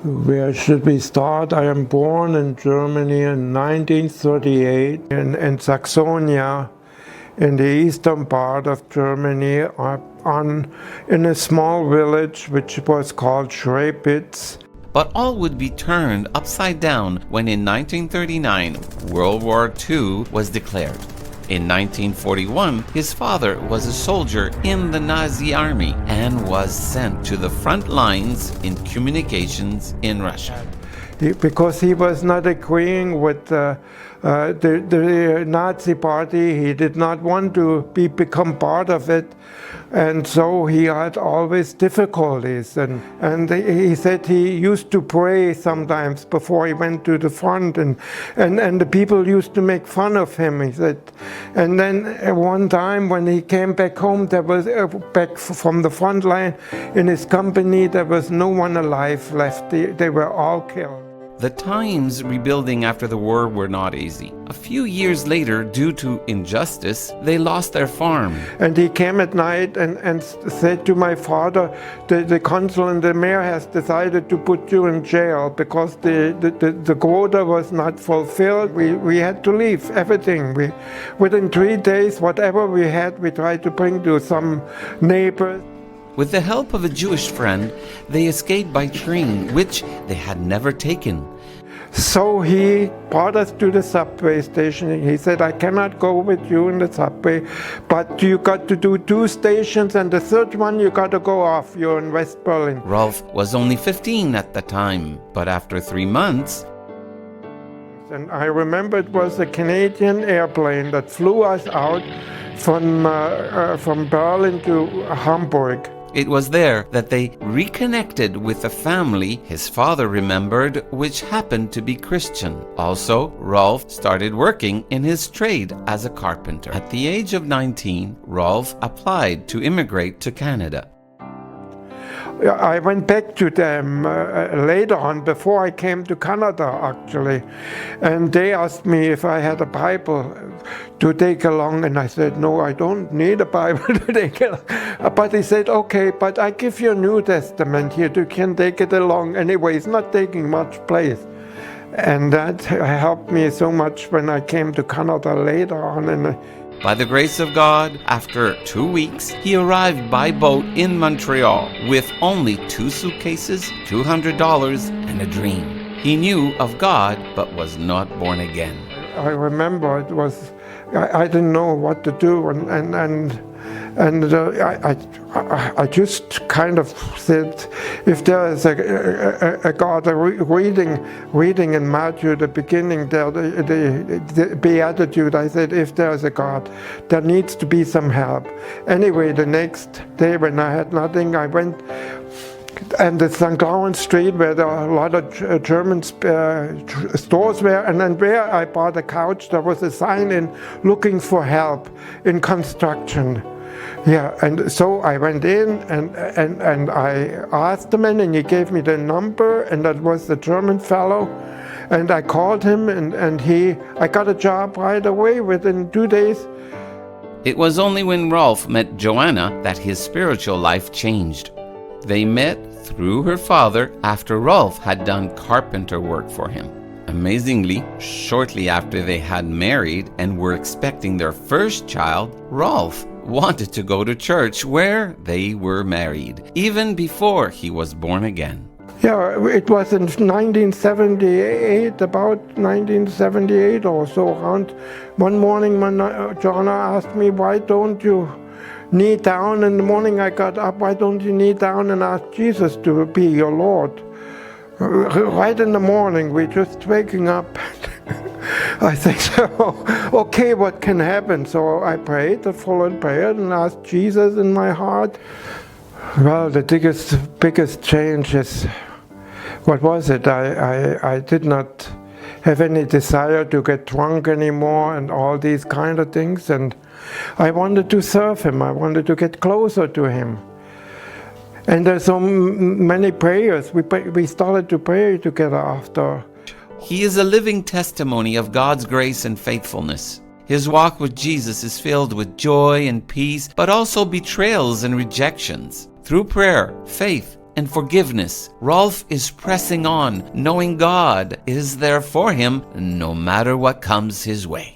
Where should we start? I am born in Germany in 1938 in Saxonia, in the eastern part of Germany, in a small village which was called Schrebitz. But all would be turned upside down when in 1939 World War II was declared. In 1941, his father was a soldier in the Nazi army and was sent to the front lines in communications in Russia. Because he was not agreeing with the Nazi party, he did not want to become part of it, and so he had always difficulties. And he said he used to pray sometimes before he went to the front, and the people used to make fun of him. He said, and then one time when he came back home, there was back from the front line in his company, there was no one alive left. They were all killed. The times rebuilding after the war were not easy. A few years later, due to injustice, they lost their farm. And he came at night and said to my father, the consul and the mayor has decided to put you in jail because the quota was not fulfilled. We had to leave everything. Within 3 days, whatever we had, we tried to bring to some neighbors. With the help of a Jewish friend, they escaped by train, which they had never taken. So he brought us to the subway station. He said, I cannot go with you in the subway, but you got to do 2 stations, and the third one you got to go off. You're in West Berlin. Rolf was only 15 at the time, but after 3 months... And I remember it was a Canadian airplane that flew us out from Berlin to Hamburg. It was there that they reconnected with a family his father remembered, which happened to be Christian. Also, Rolf started working in his trade as a carpenter. At the age of 19, Rolf applied to immigrate to Canada. I went back to them later on, before I came to Canada actually, and they asked me if I had a Bible to take along, and I said, no, I don't need a Bible to take along. But he said, okay, but I give you a New Testament here, you can take it along. Anyway, it's not taking much place. And that helped me so much when I came to Canada later on. By the grace of God, after 2 weeks, he arrived by boat in Montreal with only 2 suitcases, $200, and a dream. He knew of God, but was not born again. I remember it was, I didn't know what to do, I just kind of said, if there is a God, reading in Matthew, the beginning there, the Beatitude, I said, if there is a God, there needs to be some help. Anyway, the next day when I had nothing, I went and the St. Lawrence Street, where there are a lot of German stores were, and then where I bought a couch, there was a sign in looking for help in construction. Yeah, and so I went in and I asked the man, and he gave me the number, and that was the German fellow. And I called him, and I got a job right away within 2 days. It was only when Rolf met Joanna that his spiritual life changed. They met through her father after Rolf had done carpenter work for him. Amazingly, shortly after they had married and were expecting their first child, Rolf wanted to go to church where they were married, even before he was born again. Yeah, it was in 1978, about 1978 or so around. One morning when Joanna asked me, why don't you kneel down? In the morning I got up, why don't you kneel down and ask Jesus to be your Lord? Right in the morning, we're just waking up. I think, so, okay, what can happen? So I prayed, I followed prayer and asked Jesus in my heart. Well, the biggest change is, what was it? I did not have any desire to get drunk anymore and all these kind of things. And I wanted to serve him. I wanted to get closer to him. And there's so many prayers. We started to pray together after. He is a living testimony of God's grace and faithfulness. His walk with Jesus is filled with joy and peace, but also betrayals and rejections. Through prayer, faith, and forgiveness. Rolf is pressing on, knowing God is there for him no matter what comes his way.